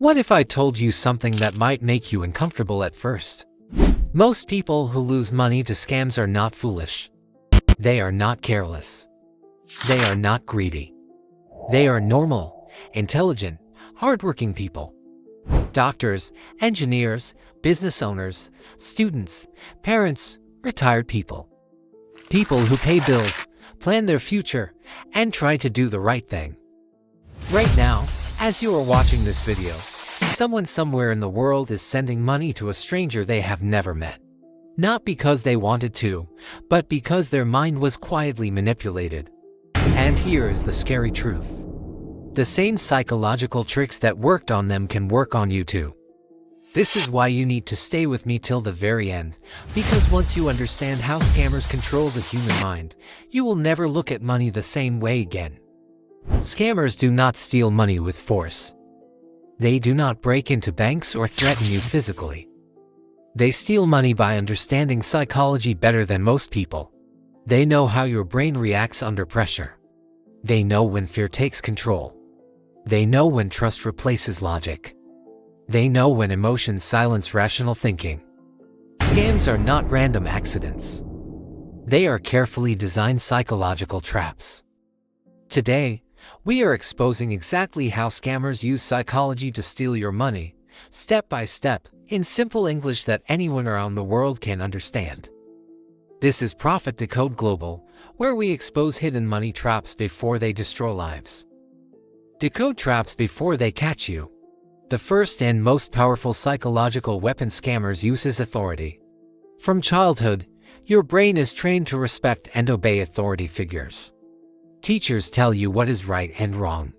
What if I told you something that might make you uncomfortable at first? Most people who lose money to scams are not foolish. They are not careless. They are not greedy. They are normal, intelligent, hardworking people. Doctors, engineers, business owners, students, parents, retired people. People who pay bills, plan their future, and try to do the right thing. Right now, as you are watching this video, someone somewhere in the world is sending money to a stranger they have never met. Not because they wanted to, but because their mind was quietly manipulated. And here is the scary truth. The same psychological tricks that worked on them can work on you too. This is why you need to stay with me till the very end, because once you understand how scammers control the human mind, you will never look at money the same way again. Scammers do not steal money with force. They do not break into banks or threaten you physically. They steal money by understanding psychology better than most people. They know how your brain reacts under pressure. They know when fear takes control. They know when trust replaces logic. They know when emotions silence rational thinking. Scams are not random accidents. They are carefully designed psychological traps. Today, we are exposing exactly how scammers use psychology to steal your money, step by step, in simple English that anyone around the world can understand. This is Profit Decode Global, where we expose hidden money traps before they destroy lives. Decode traps before they catch you. The first and most powerful psychological weapon scammers use is authority. From childhood, your brain is trained to respect and obey authority figures. Teachers tell you what is right and wrong.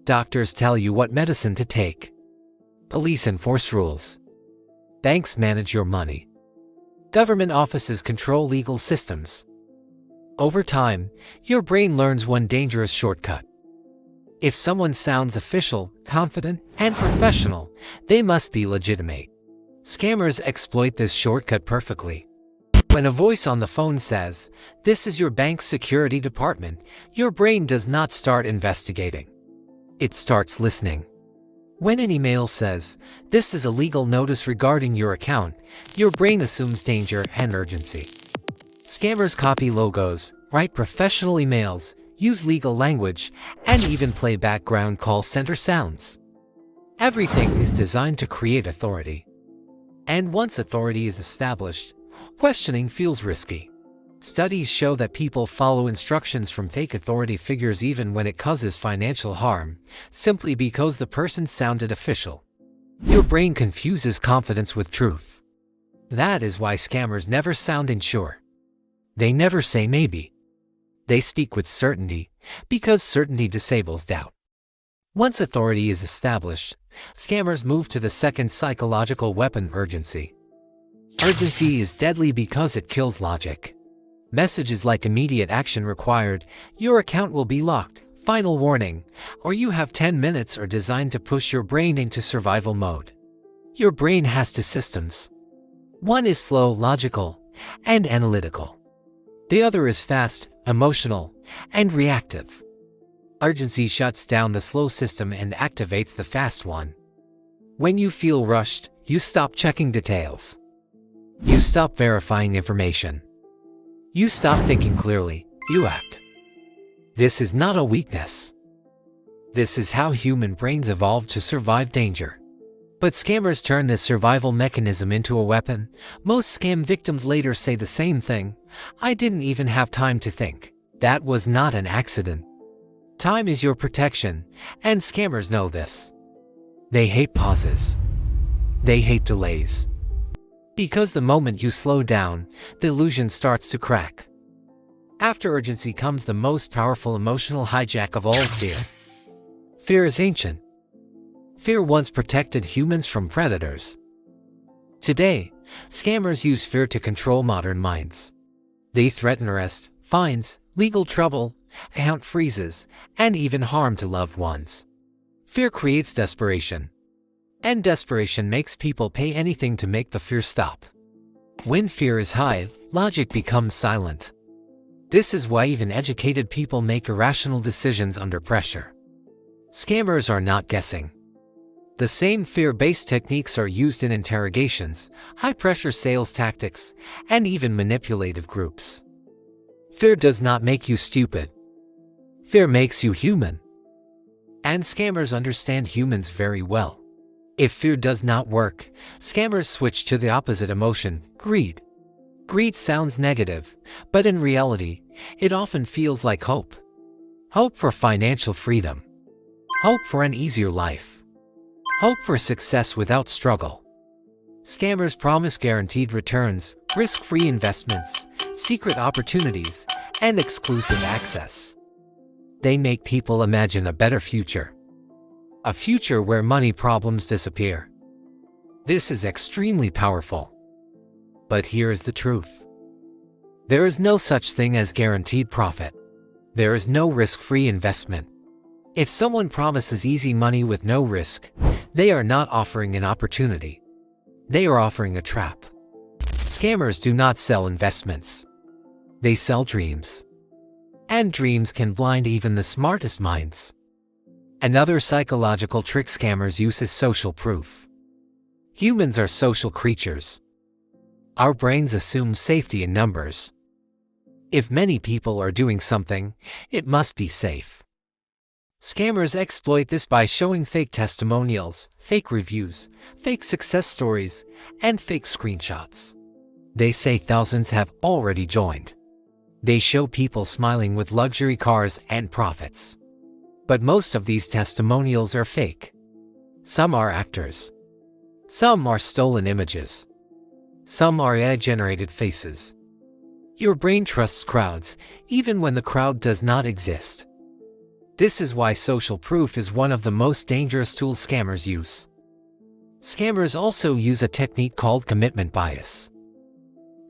Doctors tell you what medicine to take. Police enforce rules. Banks manage your money. Government offices control legal systems. Over time, your brain learns one dangerous shortcut. If someone sounds official, confident, and professional, they must be legitimate. Scammers exploit this shortcut perfectly. When a voice on the phone says, "This is your bank's security department," your brain does not start investigating. It starts listening. When an email says, "This is a legal notice regarding your account," your brain assumes danger and urgency. Scammers copy logos, write professional emails, use legal language, and even play background call center sounds. Everything is designed to create authority. And once authority is established, questioning feels risky. Studies show that people follow instructions from fake authority figures even when it causes financial harm, simply because the person sounded official. Your brain confuses confidence with truth. That is why scammers never sound unsure. They never say maybe. They speak with certainty, because certainty disables doubt. Once authority is established, scammers move to the second psychological weapon, urgency. Urgency is deadly because it kills logic. Messages like "immediate action required," "your account will be locked," "final warning," or "you have 10 minutes" are designed to push your brain into survival mode. Your brain has two systems. One is slow, logical, and analytical. The other is fast, emotional, and reactive. Urgency shuts down the slow system and activates the fast one. When you feel rushed, you stop checking details. You stop verifying information. You stop thinking clearly, you act. This is not a weakness. This is how human brains evolved to survive danger. But scammers turn this survival mechanism into a weapon. Most scam victims later say the same thing: "I didn't even have time to think. That was not an accident." Time is your protection, and scammers know this. They hate pauses. They hate delays. Because the moment you slow down, the illusion starts to crack. After urgency comes the most powerful emotional hijack of all, fear. Fear is ancient. Fear once protected humans from predators. Today, scammers use fear to control modern minds. They threaten arrest, fines, legal trouble, account freezes, and even harm to loved ones. Fear creates desperation. And desperation makes people pay anything to make the fear stop. When fear is high, logic becomes silent. This is why even educated people make irrational decisions under pressure. Scammers are not guessing. The same fear-based techniques are used in interrogations, high-pressure sales tactics, and even manipulative groups. Fear does not make you stupid. Fear makes you human. And scammers understand humans very well. If fear does not work, scammers switch to the opposite emotion, greed. Greed sounds negative, but in reality, it often feels like hope. Hope for financial freedom. Hope for an easier life. Hope for success without struggle. Scammers promise guaranteed returns, risk-free investments, secret opportunities, and exclusive access. They make people imagine a better future. A future where money problems disappear. This is extremely powerful. But here is the truth. There is no such thing as guaranteed profit. There is no risk-free investment. If someone promises easy money with no risk, they are not offering an opportunity. They are offering a trap. Scammers do not sell investments. They sell dreams. And dreams can blind even the smartest minds. Another psychological trick scammers use is social proof. Humans are social creatures. Our brains assume safety in numbers. If many people are doing something, it must be safe. Scammers exploit this by showing fake testimonials, fake reviews, fake success stories, and fake screenshots. They say thousands have already joined. They show people smiling with luxury cars and profits. But most of these testimonials are fake. Some are actors. Some are stolen images. Some are AI-generated faces. Your brain trusts crowds, even when the crowd does not exist. This is why social proof is one of the most dangerous tools scammers use. Scammers also use a technique called commitment bias.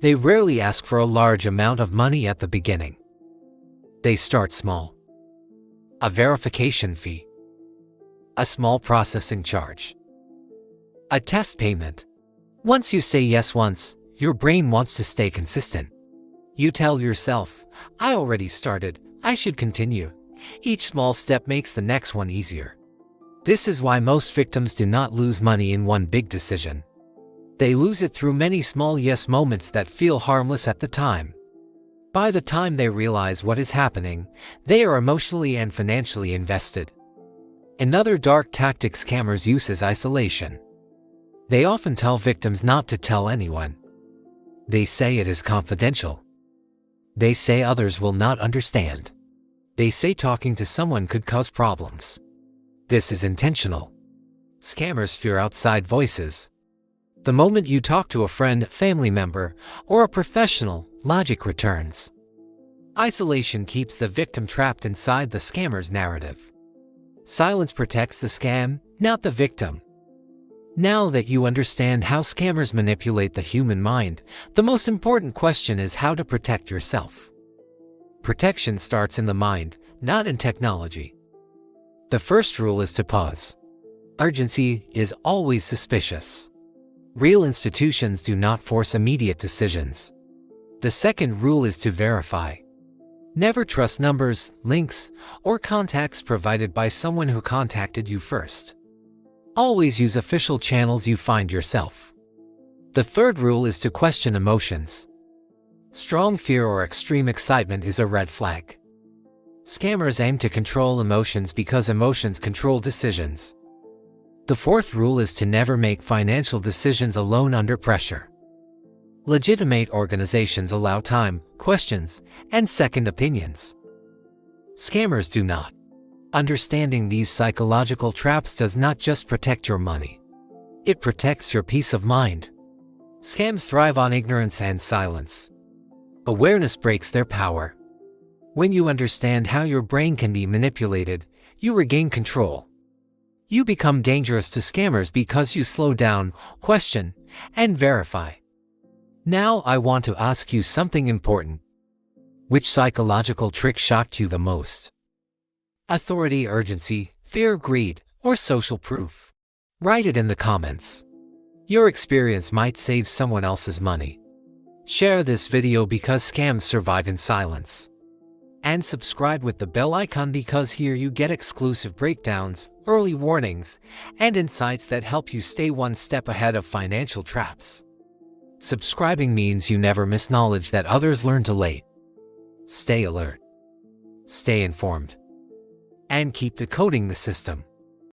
They rarely ask for a large amount of money at the beginning. They start small. A verification fee. A small processing charge. A test payment. Once you say yes once, your brain wants to stay consistent. You tell yourself, I already started, I should continue. Each small step makes the next one easier. This is why most victims do not lose money in one big decision. They lose it through many small yes moments that feel harmless at the time. By the time they realize what is happening, they are emotionally and financially invested. Another dark tactic scammers use is isolation. They often tell victims not to tell anyone. They say it is confidential. They say others will not understand. They say talking to someone could cause problems. This is intentional. Scammers fear outside voices. The moment you talk to a friend, family member, or a professional, logic returns. Isolation keeps the victim trapped inside the scammer's narrative. Silence protects the scam, not the victim. Now that you understand how scammers manipulate the human mind, the most important question is how to protect yourself. Protection starts in the mind, not in technology. The first rule is to pause. Urgency is always suspicious. Real institutions do not force immediate decisions. The second rule is to verify. Never trust numbers, links, or contacts provided by someone who contacted you first. Always use official channels you find yourself. The third rule is to question emotions. Strong fear or extreme excitement is a red flag. Scammers aim to control emotions because emotions control decisions. The fourth rule is to never make financial decisions alone under pressure. Legitimate organizations allow time, questions, and second opinions. Scammers do not. Understanding these psychological traps does not just protect your money. It protects your peace of mind. Scams thrive on ignorance and silence. Awareness breaks their power. When you understand how your brain can be manipulated, you regain control. You become dangerous to scammers because you slow down, question, and verify. Now I want to ask you something important. Which psychological trick shocked you the most? Authority, urgency, fear, greed, or social proof? Write it in the comments. Your experience might save someone else's money. Share this video because scams survive in silence. And subscribe with the bell icon because here you get exclusive breakdowns, early warnings, and insights that help you stay one step ahead of financial traps. Subscribing means you never miss knowledge that others learn too late. Stay alert, stay informed, and keep decoding the system.